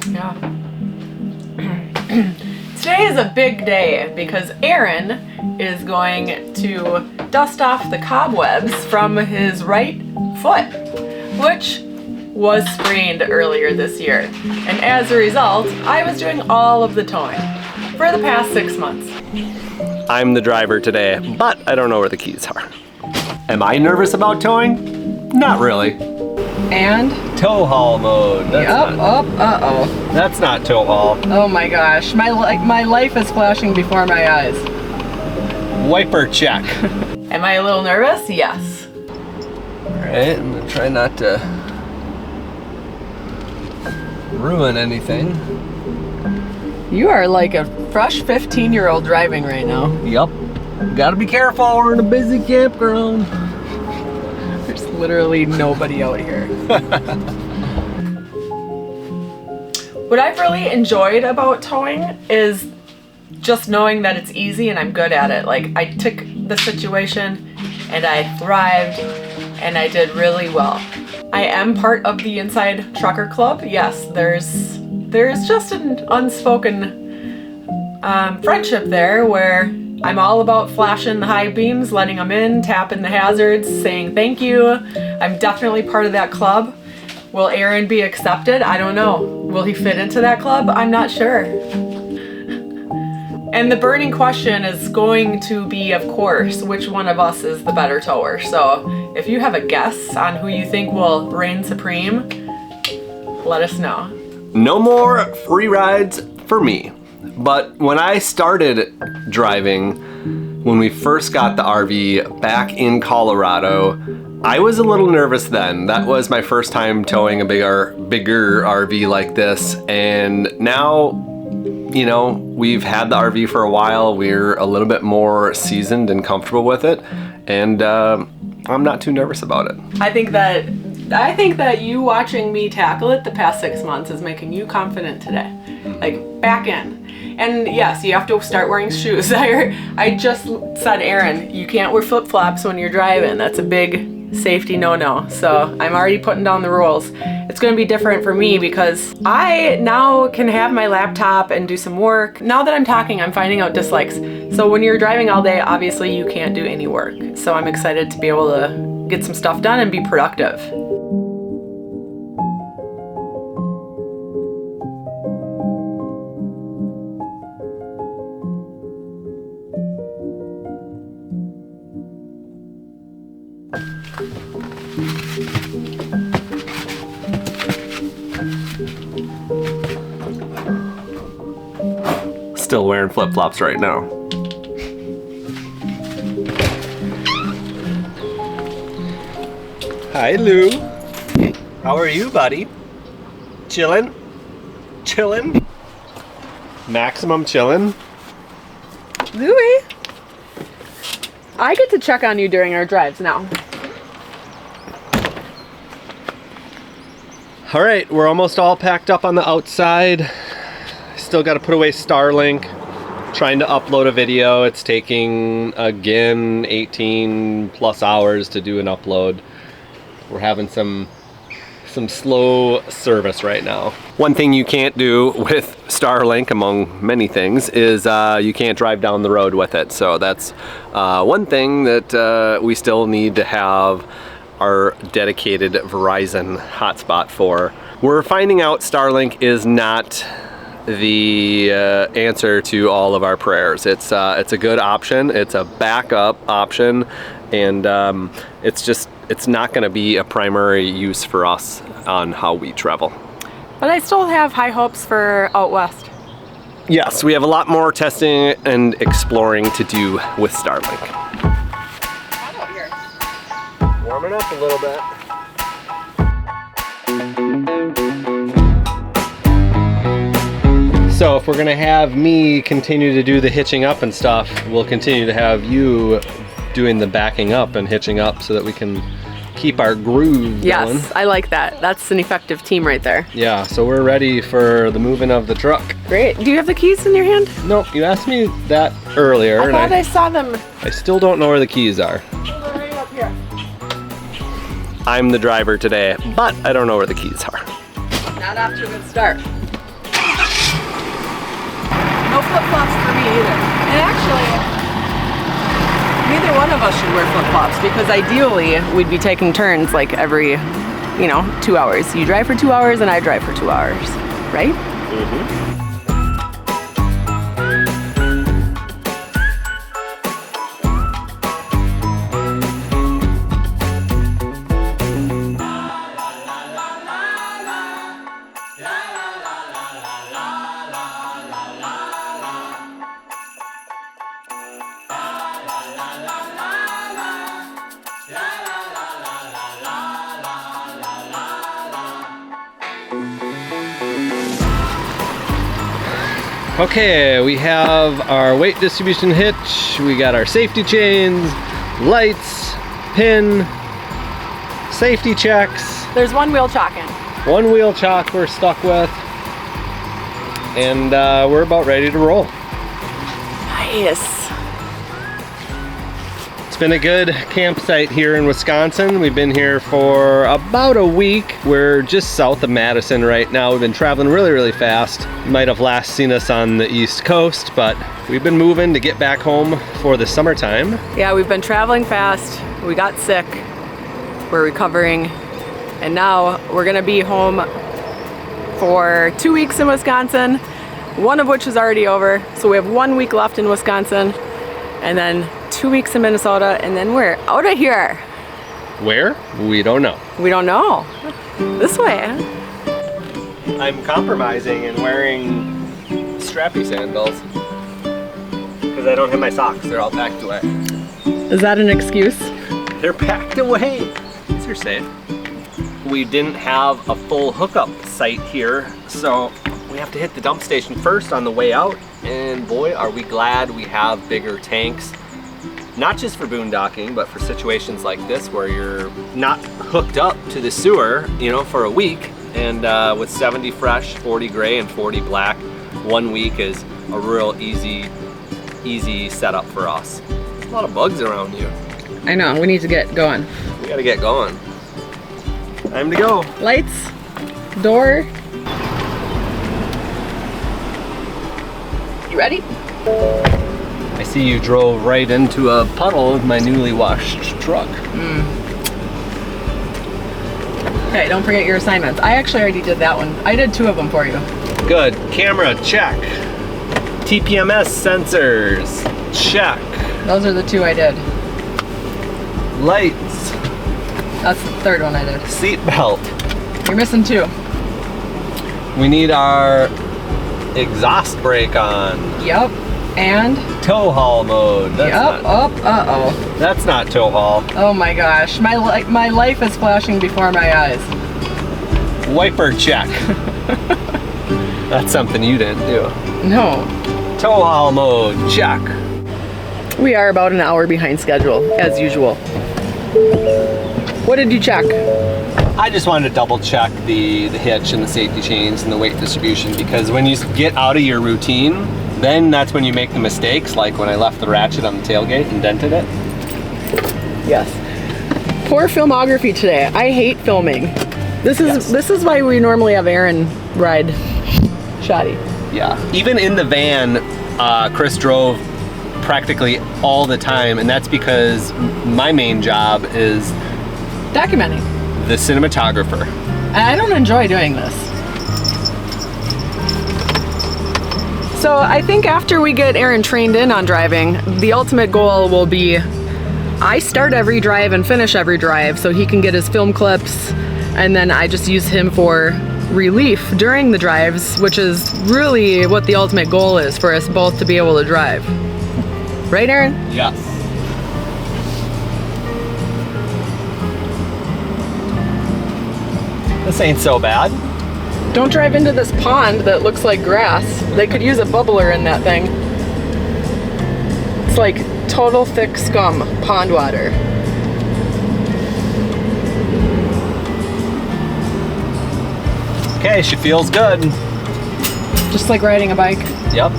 Yeah. Today is a big day because Aaron is going to dust off the cobwebs from his right foot, which was sprained earlier this year. And as a result, I was doing all of the towing for the past 6 months. I'm the driver today, but I don't know where the keys are. Am I nervous about towing? Not really. And? Tow haul mode. That's not tow haul. Oh my gosh, my life is flashing before my eyes. Wiper check. Am I a little nervous? Yes. Alright, I'm gonna try not to ruin anything. You are like a fresh 15-year-old driving right now. Yep. Gotta be careful, we're in a busy campground. There's literally nobody out here. What I've really enjoyed about towing is just knowing that it's easy and I'm good at it. Like, I took the situation and I thrived and I did really well. I am part of the Inside Trucker Club. Yes, there's just an unspoken friendship there where I'm all about flashing the high beams, letting them in, tapping the hazards, saying thank you. I'm definitely part of that club. Will Aaron be accepted? I don't know. Will he fit into that club? I'm not sure. And the burning question is going to be, of course, which one of us is the better tower. So if you have a guess on who you think will reign supreme, let us know. No more free rides for me. But when I started driving, when we first got the RV back in Colorado, I was a little nervous then. That was my first time towing a bigger RV like this. And now, you know, we've had the RV for a while. We're a little bit more seasoned and comfortable with it. And I'm not too nervous about it. I think that you watching me tackle it the past 6 months is making you confident today. Like, back in. And yes, you have to start wearing shoes. I just said, Aaron, you can't wear flip-flops when you're driving. That's a big safety no-no. So I'm already putting down the rules. It's going to be different for me because I now can have my laptop and do some work. Now that I'm talking, I'm finding out dislikes. So when you're driving all day, obviously you can't do any work. So I'm excited to be able to get some stuff done and be productive. Still wearing flip-flops right now. Hi, Lou. How are you, buddy? Chillin'? Chillin'? Maximum chillin'? Louie, I get to check on you during our drives now. All right, we're almost all packed up on the outside. Still got to put away Starlink. Trying to upload a video. It's taking, again, 18 plus hours to do an upload. We're having some slow service right now. One thing you can't do with Starlink, among many things, is you can't drive down the road with it. So that's one thing that we still need to have our dedicated Verizon hotspot for. We're finding out Starlink is not the answer to all of our prayers. It's a good option. It's a backup option, and it's not going to be a primary use for us on how we travel. But I still have high hopes for out west. Yes, we have a lot more testing and exploring to do with Starlink. Hot out here. Warming up a little bit. So if we're gonna have me continue to do the hitching up and stuff, we'll continue to have you doing the backing up and hitching up so that we can keep our groove going. Yes, I like that. That's an effective team right there. Yeah, so we're ready for the moving of the truck. Great. Do you have the keys in your hand? Nope, you asked me that earlier. I thought I saw them. I still don't know where the keys are. They're right up here. I'm the driver today, but I don't know where the keys are. Not off to a good start. No flip-flops for me either. And actually, neither one of us should wear flip-flops because ideally we'd be taking turns like every, 2 hours. You drive for 2 hours and I drive for 2 hours, right? Mm-hmm. Okay, we have our weight distribution hitch, we got our safety chains, lights, pin, safety checks. There's one wheel chock in. One wheel chock we're stuck with. And we're about ready to roll. Nice. It's been a good campsite here in Wisconsin. We've been here for about a week. We're just south of Madison right now. We've been traveling really, really fast. You might have last seen us on the East Coast, but we've been moving to get back home for the summertime. Yeah, we've been traveling fast. We got sick. We're recovering. And now we're gonna be home for 2 weeks in Wisconsin, one of which is already over. So we have 1 week left in Wisconsin, and then 2 weeks in Minnesota, and then we're out of here. Where? We don't know. We don't know. This way. I'm compromising and wearing strappy sandals because I don't have my socks. They're all packed away. Is that an excuse? They're packed away. These are safe. We didn't have a full hookup site here, so we have to hit the dump station first on the way out. And boy, are we glad we have bigger tanks. Not just for boondocking, but for situations like this where you're not hooked up to the sewer, for a week. And with 70 fresh, 40 gray, and 40 black, 1 week is a real easy setup for us. There's a lot of bugs around you. I know, we need to get going. We gotta get going. Time to go. Lights, door. You ready? I see you drove right into a puddle with my newly washed truck. Okay, don't forget your assignments. I actually already did that one. I did 2 of them for you. Good. Camera, check. TPMS sensors, check. Those are the 2 I did. Lights. That's the 3rd one I did. Seat belt. You're missing 2. We need our exhaust brake on. Yep. And? Tow haul mode. That's yep. Uh-oh. That's not tow haul. Oh my gosh. My life is flashing before my eyes. Wiper check. That's something you didn't do. No. Tow haul mode, check. We are about an hour behind schedule, as usual. What did you check? I just wanted to double check the hitch and the safety chains and the weight distribution, because when you get out of your routine, then that's when you make the mistakes, like when I left the ratchet on the tailgate and dented it. Yes. Poor filmography today. I hate filming. This is why we normally have Aaron ride shoddy. Yeah. Even in the van, Chris drove practically all the time, and that's because my main job is documenting. The cinematographer. And I don't enjoy doing this. So I think after we get Aaron trained in on driving, the ultimate goal will be I start every drive and finish every drive so he can get his film clips, and then I just use him for relief during the drives, which is really what the ultimate goal is, for us both to be able to drive. Right, Aaron? Yes. This ain't so bad. Don't drive into this pond that looks like grass. They could use a bubbler in that thing. It's like total thick scum pond water. Okay, she feels good. Just like riding a bike. Yep.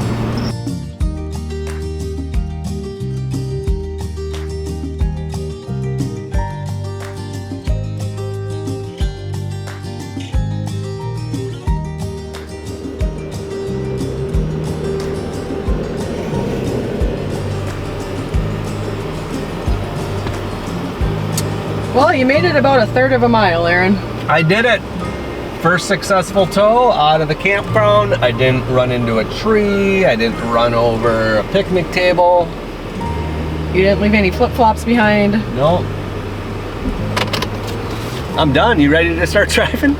Well, you made it about a third of a mile, Aaron. I did it. First successful tow out of the campground. I didn't run into a tree. I didn't run over a picnic table. You didn't leave any flip-flops behind. No. I'm done. You ready to start driving?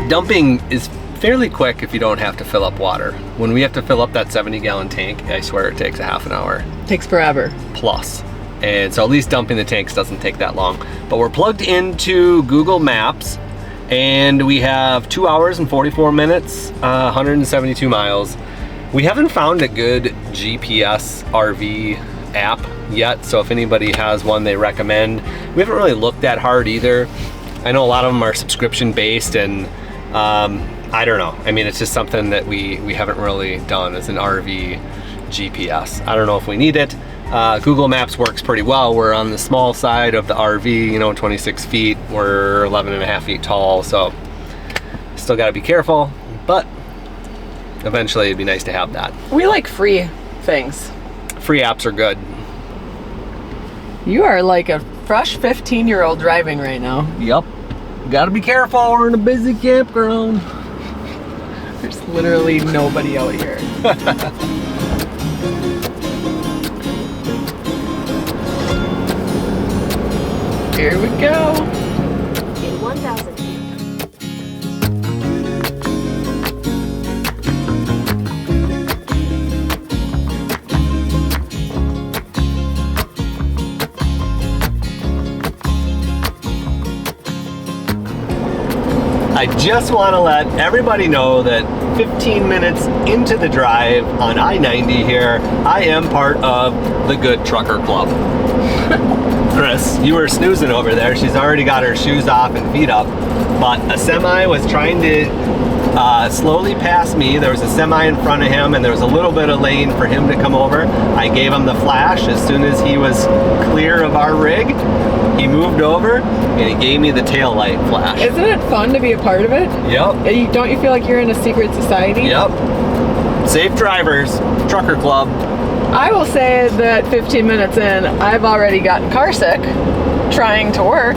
Dumping is fairly quick if you don't have to fill up water. When we have to fill up that 70-gallon tank, I swear it takes a half an hour. Takes forever. Plus. And so at least dumping the tanks doesn't take that long. But we're plugged into Google Maps and we have 2 hours and 44 minutes, 172 miles. We haven't found a good GPS RV app yet, so if anybody has one they recommend. We haven't really looked that hard either. I know a lot of them are subscription based and I don't know. I mean, it's just something that we haven't really done as an RV GPS. I don't know if we need it. Google Maps works pretty well. We're on the small side of the RV, you know, 26 feet. We're 11 and a half feet tall, so still got to be careful, but eventually it'd be nice to have that. We like free things. Free apps are good. You are like a fresh 15-year-old driving right now. Yep. Got to be careful. We're in a busy campground. There's literally nobody out here. Here we go. In 1,000 feet. I just want to let everybody know that 15 minutes into the drive on I-90 here, I am part of the Good Trucker Club. Chris, you were snoozing over there. She's already got her shoes off and feet up, but a semi was trying to slowly pass me. There was a semi in front of him and there was a little bit of lane for him to come over. I gave him the flash as soon as he was clear of our rig. He moved over and he gave me the tail light flash. Isn't it fun to be a part of it? Yep. Don't you feel like you're in a secret society? Yep. Safe drivers, trucker club. I will say that 15 minutes in, I've already gotten car sick trying to work.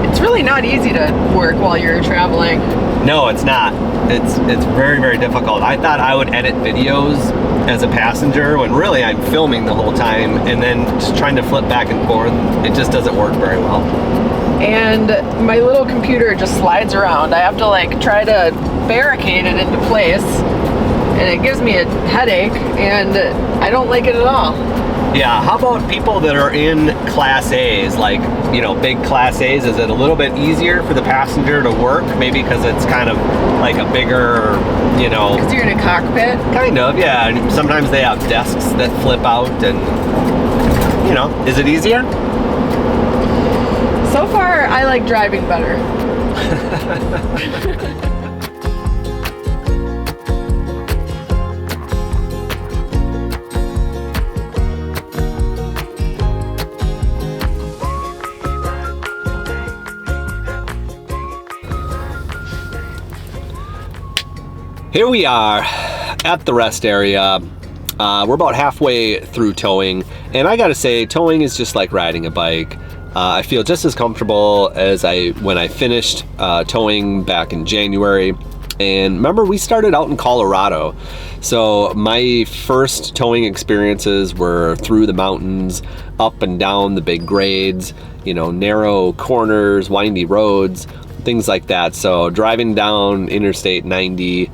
It's really not easy to work while you're traveling. No, it's not. It's very, very difficult. I thought I would edit videos as a passenger when really I'm filming the whole time and then just trying to flip back and forth. It just doesn't work very well. And my little computer just slides around. I have to like try to barricade it into place and it gives me a headache and I don't like it at all. Yeah, how about people that are in Class A's, like, you know, big Class A's? Is it a little bit easier for the passenger to work? Maybe because it's kind of like a bigger, you know... Because you're in a cockpit? Kind of, yeah. And sometimes they have desks that flip out and, you know, is it easier? So far, I like driving better. Here we are at the rest area. We're about halfway through towing, and I gotta say, towing is just like riding a bike. I feel just as comfortable as when I finished towing back in January. And remember, we started out in Colorado. So my first towing experiences were through the mountains, up and down the big grades, you know, narrow corners, windy roads, things like that. So driving down Interstate 90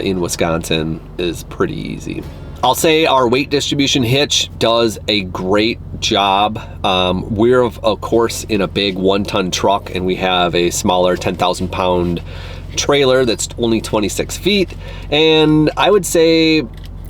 in Wisconsin is pretty easy. I'll say our weight distribution hitch does a great job. We're of course in a big 1-ton truck and we have a smaller 10,000 pound trailer that's only 26 feet. And I would say,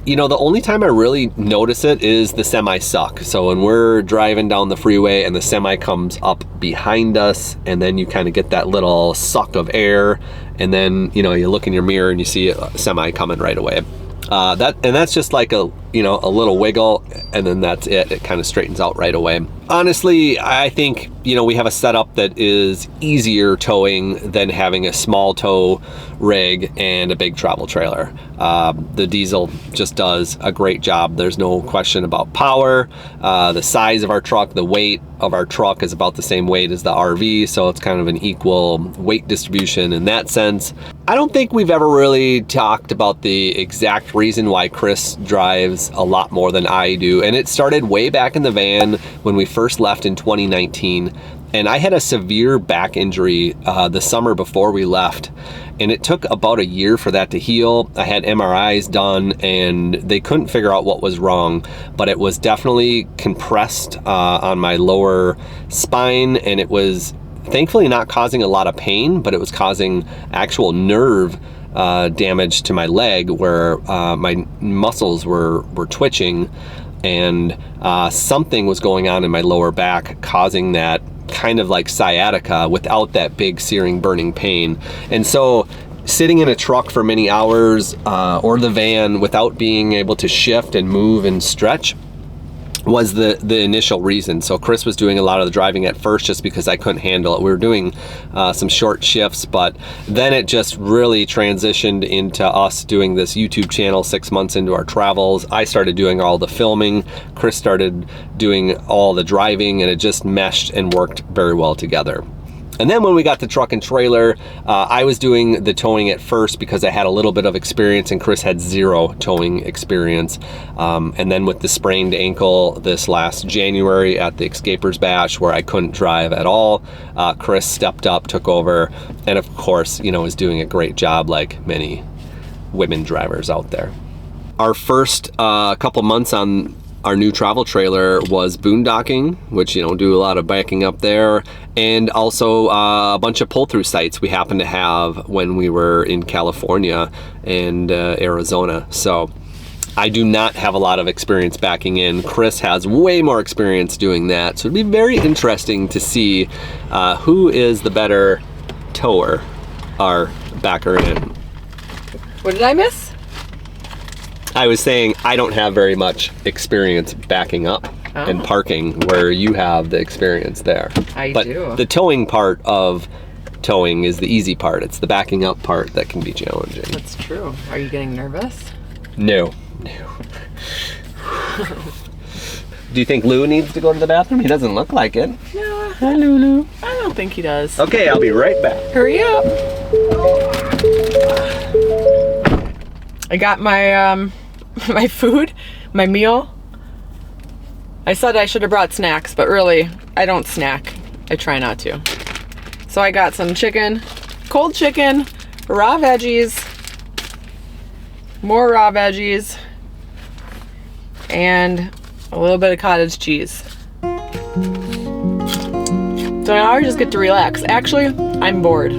you know, the only time I really notice it is the semi suck. So when we're driving down the freeway and the semi comes up behind us and then you kind of get that little suck of air and then, you know, you look in your mirror and you see a semi coming right away. That's just like a a little wiggle, and then that's it. It kind of straightens out right away. Honestly, I think, we have a setup that is easier towing than having a small tow rig and a big travel trailer. The diesel just does a great job. There's no question about power. The size of our truck, the weight of our truck is about the same weight as the RV, so it's kind of an equal weight distribution in that sense. I don't think we've ever really talked about the exact reason why Chris drives a lot more than I do, and it started way back in the van when we first left in 2019, and I had a severe back injury the summer before we left, and it took about a year for that to heal. I had MRIs done and they couldn't figure out what was wrong, but it was definitely compressed on my lower spine, and it was thankfully not causing a lot of pain, but it was causing actual nerve damage to my leg where my muscles were twitching, and something was going on in my lower back causing that kind of like sciatica without that big searing burning pain. And so sitting in a truck for many hours or the van without being able to shift and move and stretch was the initial reason. So Chris was doing a lot of the driving at first just because I couldn't handle it. We were doing some short shifts, but then it just really transitioned into us doing this YouTube channel 6 months into our travels. I started doing all the filming, Chris started doing all the driving, and it just meshed and worked very well together. And then when we got the truck and trailer, I was doing the towing at first because I had a little bit of experience and Chris had zero towing experience. And then with the sprained ankle this last January at the Escapers Bash where I couldn't drive at all, Chris stepped up, took over, and of course, is doing a great job like many women drivers out there. Our first couple months on our new travel trailer was boondocking, which, do a lot of backing up there, and also a bunch of pull-through sites we happened to have when we were in California and Arizona. So I do not have a lot of experience backing in. Chris has way more experience doing that. So it'd be very interesting to see who is the better tower or backer in. What did I miss? I was saying I don't have very much experience backing up and parking where you have the experience there. I but do. The towing part of towing is the easy part. It's the backing up part that can be challenging. That's true. Are you getting nervous? No. Do you think Lou needs to go to the bathroom? He doesn't look like it. No. Hi, Lulu. I don't think he does. Okay, I'll be right back. Hurry up. I got my my food, my meal. I said I should have brought snacks, but really, I don't snack. I try not to. So I got some chicken, cold chicken, raw veggies, more raw veggies, and a little bit of cottage cheese. So now I just get to relax. Actually, I'm bored.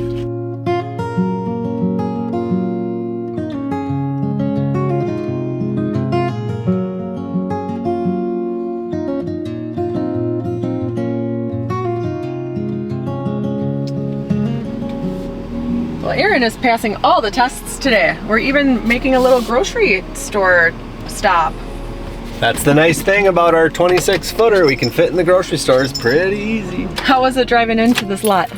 Well, Erin is passing all the tests today. We're even making a little grocery store stop. That's the nice thing about our 26-footer. We can fit in the grocery stores pretty easy. How was it driving into this lot?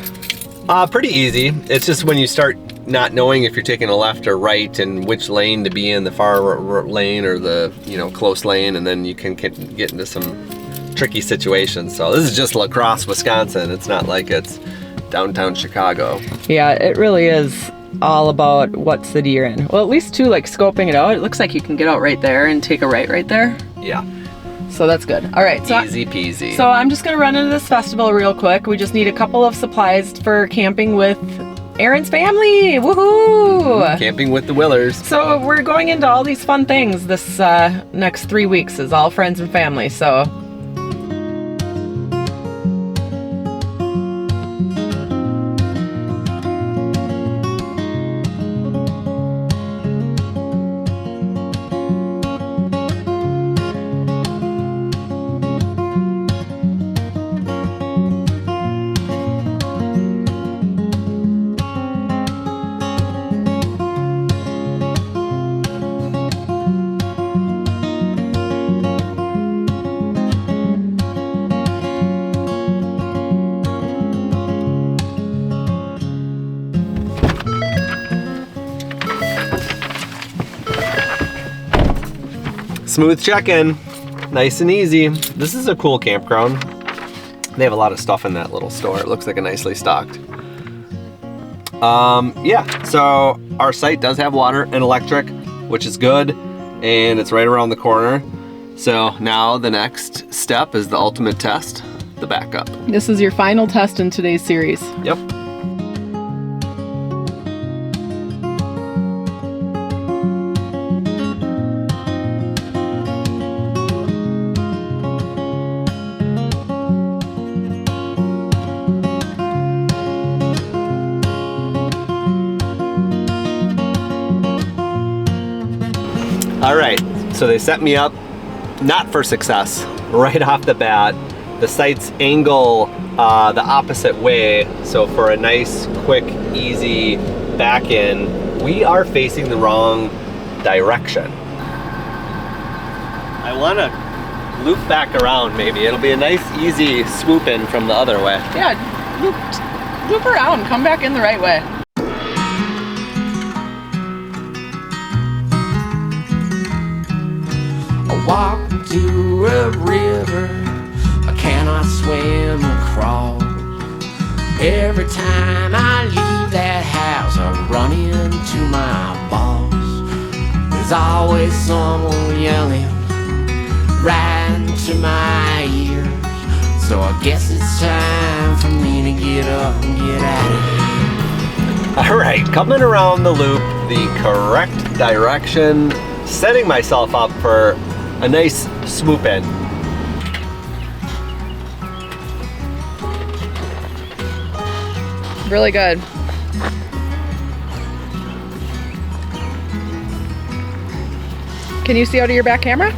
Pretty easy. It's just when you start not knowing if you're taking a left or right and which lane to be in, the far lane or the close lane, and then you can get into some tricky situations. So this is just La Crosse, Wisconsin. It's not like it's downtown Chicago. Yeah, it really is all about what city you're in. Well, at least too, like scoping it out, it looks like you can get out right there and take a right there. Yeah. So that's good. All right. So easy peasy. So I'm just gonna run into this festival real quick. We just need a couple of supplies for camping with Erin's family. Woohoo! Camping with the Willers. So we're going into all these fun things this next 3 weeks is all friends and family. So Smooth check-in, nice and easy. This is a cool campground. They have a lot of stuff in that little store. It looks like a nicely stocked. Yeah, so our site does have water and electric, which is good, and it's right around the corner. So now the next step is the ultimate test, the backup. This is your final test in today's series. Yep. All right, so they set me up not for success right off the bat. The sights angle the opposite way, so for a nice, quick, easy back in, we are facing the wrong direction. I want to loop back around maybe. It'll be a nice, easy swoop in from the other way. Yeah, loop around, come back in the right way. Walk to a river I cannot swim across. Every time I leave that house I run into my boss. There's always someone yelling right into my ears. So I guess it's time for me to get up and get out of here. All right, coming around the loop the correct direction, setting myself up for a nice swoop in. Really good. Can you see out of your back camera?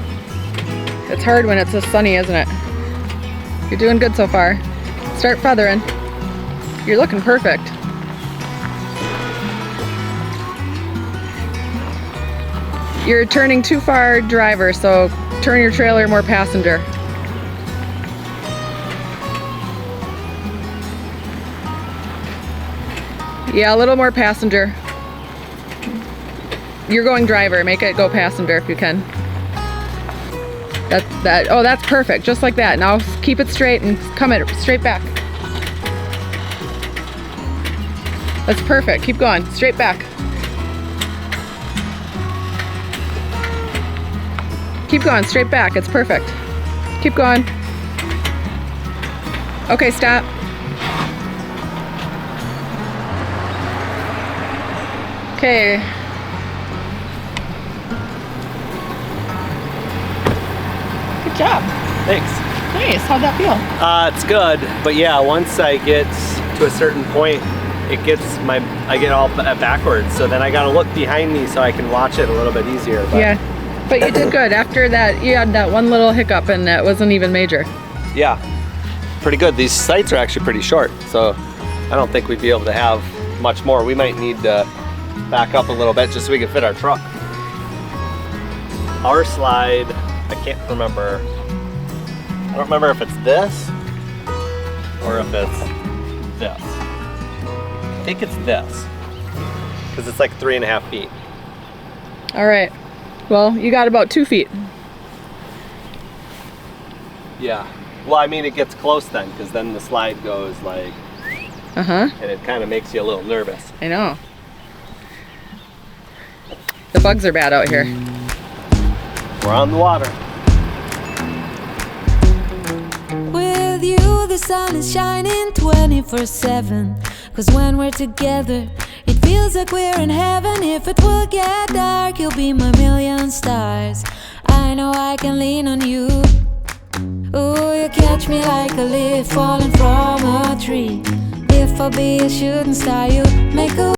It's hard when it's this sunny, isn't it? You're doing good so far. Start feathering. You're looking perfect. You're turning too far driver, so turn your trailer more passenger. Yeah, a little more passenger. You're going driver, make it go passenger if you can. Oh, that's perfect, just like that. Now keep it straight and come it straight back. That's perfect, keep going, straight back. Keep going, straight back, it's perfect. Keep going. Okay, stop. Okay. Good job. Thanks. Nice, how'd that feel? It's good, but yeah, once I get to a certain point, I get all backwards, so then I gotta look behind me so I can watch it a little bit easier. But Yeah. But you did good. After that, you had that one little hiccup and it wasn't even major. yeah, pretty good. These sights are actually pretty short, so I don't think we'd be able to have much more. We might need to back up a little bit just so we can fit our truck. Our slide, I can't remember. I don't remember if it's this or if it's this. I think it's this, because it's like 3.5 feet. All right. Well, you got about 2 feet. Yeah. Well, I mean, it gets close then, because then the slide goes like, Uh-huh. and it kind of makes you a little nervous. I know. The bugs are bad out here. We're on the water. With you, the sun is shining 24/7. 'Cause when we're together, it feels like we're in heaven. If it will get dark, you'll be my million stars. I know I can lean on you. Oh, you catch me like a leaf falling from a tree. If I'll be a shooting star, you make a